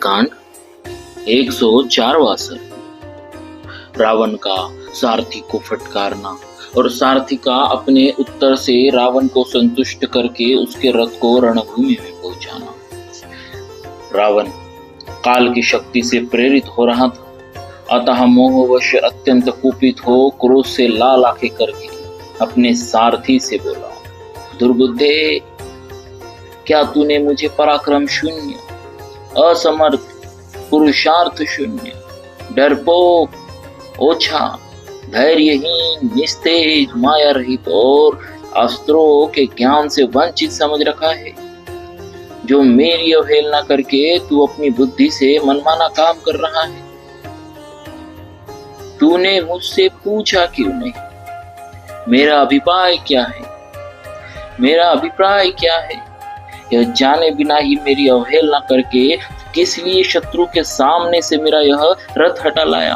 युद्धकांड 104वां सर्ग। रावण का सारथी को फटकारना और सारथी का अपने उत्तर से रावण को संतुष्ट करके उसके रथ को रणभूमि में पहुंचाना। रावण काल की शक्ति से प्रेरित हो रहा था, अतः मोहवश अत्यंत कुपित हो क्रोध से लाल आंखें करके अपने सारथी से बोला, दुर्बुद्धे, क्या तूने मुझे पराक्रम शून्य, असमर्थ, पुरुषार्थ शून्य, डरपोक, ओछा, धैर्यहीन, निस्तेज, माया रहित और अस्त्रों के ज्ञान से वंचित समझ रखा है? जो मेरी अवहेलना करके तू अपनी बुद्धि से मनमाना काम कर रहा है। तूने मुझसे पूछा क्यों नहीं? मेरा अभिप्राय क्या है? मेरा अभिप्राय क्या है? यह जाने बिना ही मेरी अवहेलना करके किस लिए शत्रु के सामने से मेरा यह रथ हटा लाया?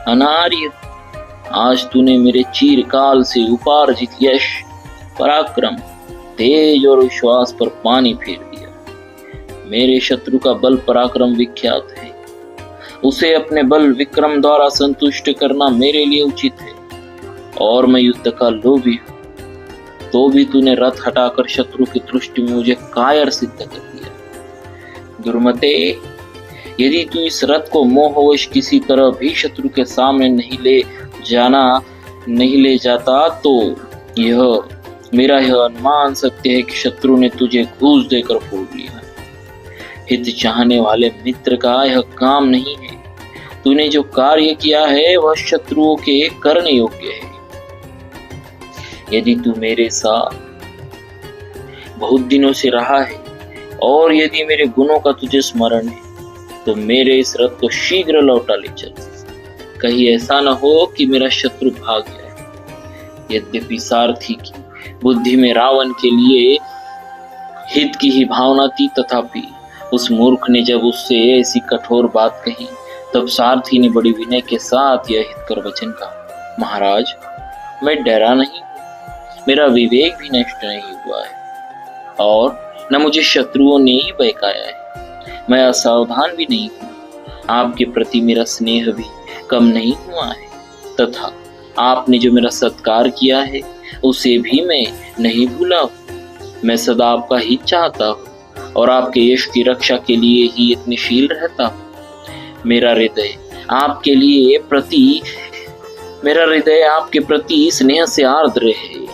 अनार्य, आज तूने मेरे चीरकाल से उपार्जित यश, पराक्रम, तेज और विश्वास पर पानी फेर दिया। मेरे शत्रु का बल पराक्रम विख्यात है, उसे अपने बल विक्रम द्वारा संतुष्ट करना मेरे लिए उचित है, और मैं युद्ध का लोभी हूं, तो भी तूने रथ हटाकर शत्रु की दृष्टि में मुझे कायर सिद्ध कर दिया। दुर्मते, यदि तू इस रथ को मोहवश किसी तरह भी शत्रु के सामने नहीं ले जाता तो मेरा यह अनुमान सत्य है कि शत्रु ने तुझे घूस देकर फोड़ लिया। हित चाहने वाले मित्र का यह काम नहीं है। तूने जो कार्य किया है वह शत्रुओं के करने योग्य है। यदि तू मेरे साथ बहुत दिनों से रहा है और यदि मेरे गुणों का तुझे स्मरण है तो मेरे इस रथ को शीघ्र लौटा ले चल, कहीं ऐसा न हो कि मेरा शत्रु भाग जाए। यद्यपि सारथी की बुद्धि में रावण के लिए हित की ही भावना थी, तथापि उस मूर्ख ने जब उससे ऐसी कठोर बात कही तब सारथी ने बड़ी विनय के साथ यह हितकर वचन कहा, महाराज, मैं डरा नहीं, मेरा विवेक भी नष्ट नहीं हुआ है और न मुझे शत्रुओं ने ही बहकाया है। मैं असावधान भी नहीं हूँ, आपके प्रति मेरा स्नेह भी कम नहीं हुआ है, तथा आपने जो मेरा सत्कार किया है उसे भी मैं नहीं भूला हूँ। मैं सदा आपका हित चाहता हूँ और आपके यश की रक्षा के लिए ही यत्नशील रहता हूँ। मेरा हृदय आपके प्रति स्नेह से आर्द्र है।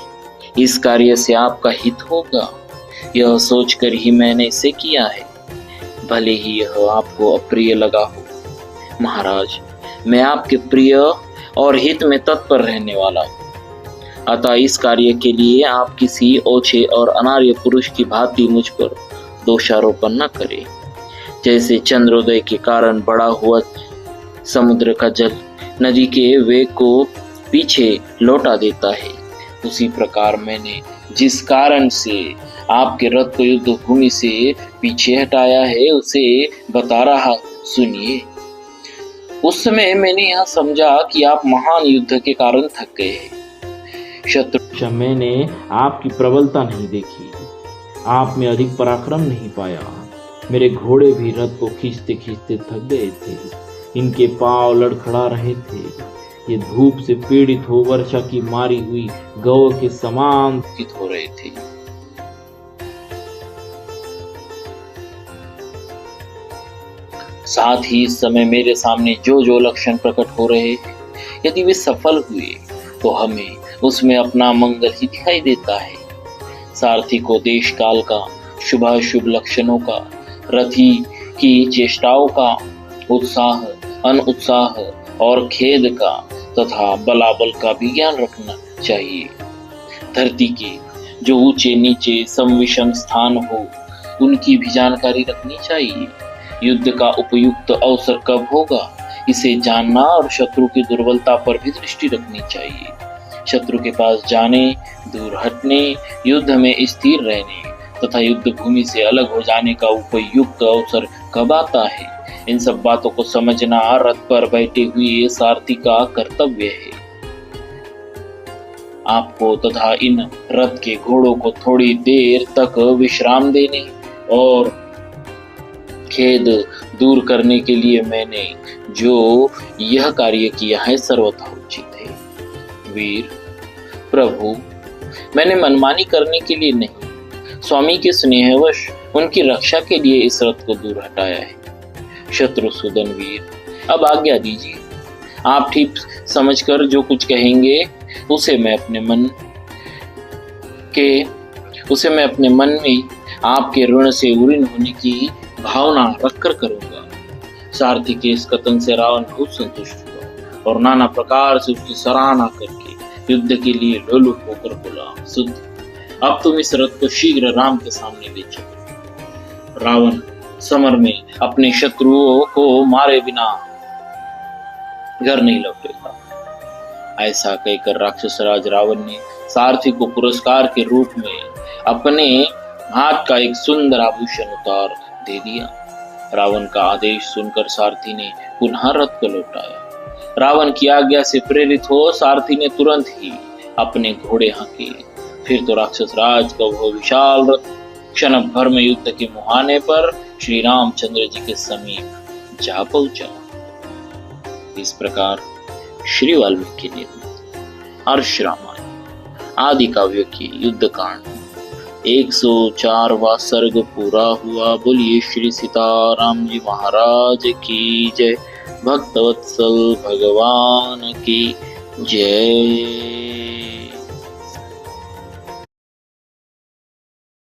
इस कार्य से आपका हित होगा, यह सोचकर ही मैंने इसे किया है, भले ही यह आपको अप्रिय लगा हो। महाराज, मैं आपके प्रिय और हित में तत्पर रहने वाला हूँ, अतः इस कार्य के लिए आप किसी ओछे और अनार्य पुरुष की भांति मुझ पर दोषारोपण न करें। जैसे चंद्रोदय के कारण बड़ा हुआ समुद्र का जल नदी के वेग को पीछे लौटा देता है, उसी प्रकार मैंने जिस कारण से आपके रथ को युद्ध भूमि से पीछे हटाया है उसे बता रहा, सुनिए। उस समय मैंने यह समझा कि आप महान युद्ध के कारण थक गए हैं। मैंने आपकी प्रबलता नहीं देखी, आप में अधिक पराक्रम नहीं पाया। मेरे घोड़े भी रथ को खींचते खींचते थक गए थे, इनके पांव लड़खड़ा रहे थे। ये धूप से पीड़ित हो वर्षा की मारी हुई गौ के समान हो रहे थे। साथ ही इस समय मेरे सामने जो लक्षण प्रकट हो रहे हैं, यदि वे सफल हुए तो हमें उसमें अपना मंगल ही दिखाई देता है। सारथी को देश काल का, शुभाशुभ लक्षणों का, रथी की चेष्टाओं का, उत्साह, अनुत्साह और खेद का तथा बलाबल का भी ज्ञान रखना चाहिए। धरती के जो ऊंचे नीचे समविषम स्थान हो उनकी भी जानकारी रखनी चाहिए। युद्ध का उपयुक्त अवसर कब होगा इसे जानना और शत्रु की दुर्बलता पर भी दृष्टि रखनी चाहिए। शत्रु के पास जाने, दूर हटने, युद्ध में स्थिर रहने तथा युद्ध भूमि से अलग हो जाने का उपयुक्त अवसर कब आता है, इन सब बातों को समझना रथ पर बैठे हुए सारथी का कर्तव्य है। आपको तथा इन रथ के घोड़ों को थोड़ी देर तक विश्राम देने और खेद दूर करने के लिए मैंने जो यह कार्य किया है सर्वथा उचित है। वीर, प्रभु, मैंने मनमानी करने के लिए नहीं, स्वामी के स्नेहवश उनकी रक्षा के लिए इस रथ को दूर हटाया है। शत्रुसूदन वीर, अब आज्ञा दीजिए। आप ठीक समझकर जो कुछ कहेंगे उसे मैं अपने मन में आपके ऋण से उऋण होने की भावना रखकर करूंगा। सारथी के इस कथन से रावण बहुत संतुष्ट हुआ और नाना प्रकार से उसकी सराहना करके युद्ध के लिए लोलुप होकर बोला, सुध, अब तुम इस रथ को शीघ्र राम के सामने ले चलो। रावण समर में अपने शत्रुओं को मारे बिना घर नहीं लौटेगा। ऐसा कहकर राक्षस राज रावण ने सारथी को पुरस्कार के रूप में अपने हाथ का एक सुंदर आभूषण उतार दे दिया। रावण का आदेश सुनकर सारथी ने पुनः रथ को लौटाया। रावण की आज्ञा से प्रेरित हो सारथी ने तुरंत ही अपने घोड़े हाँके। फिर तो राक्षस राज का वह विशाल रथ क्षण भर में युद्ध के मुहाने पर श्री रामचंद्र जी के समीप जा पहुंचा। इस प्रकार श्री वाल्मीकि ने हर्ष रामायण आदि काव्य की युद्ध कांड 104वां सर्ग पूरा हुआ। बोलिए श्री सीताराम जी महाराज की जय। भक्तवत्सल भगवान की जय।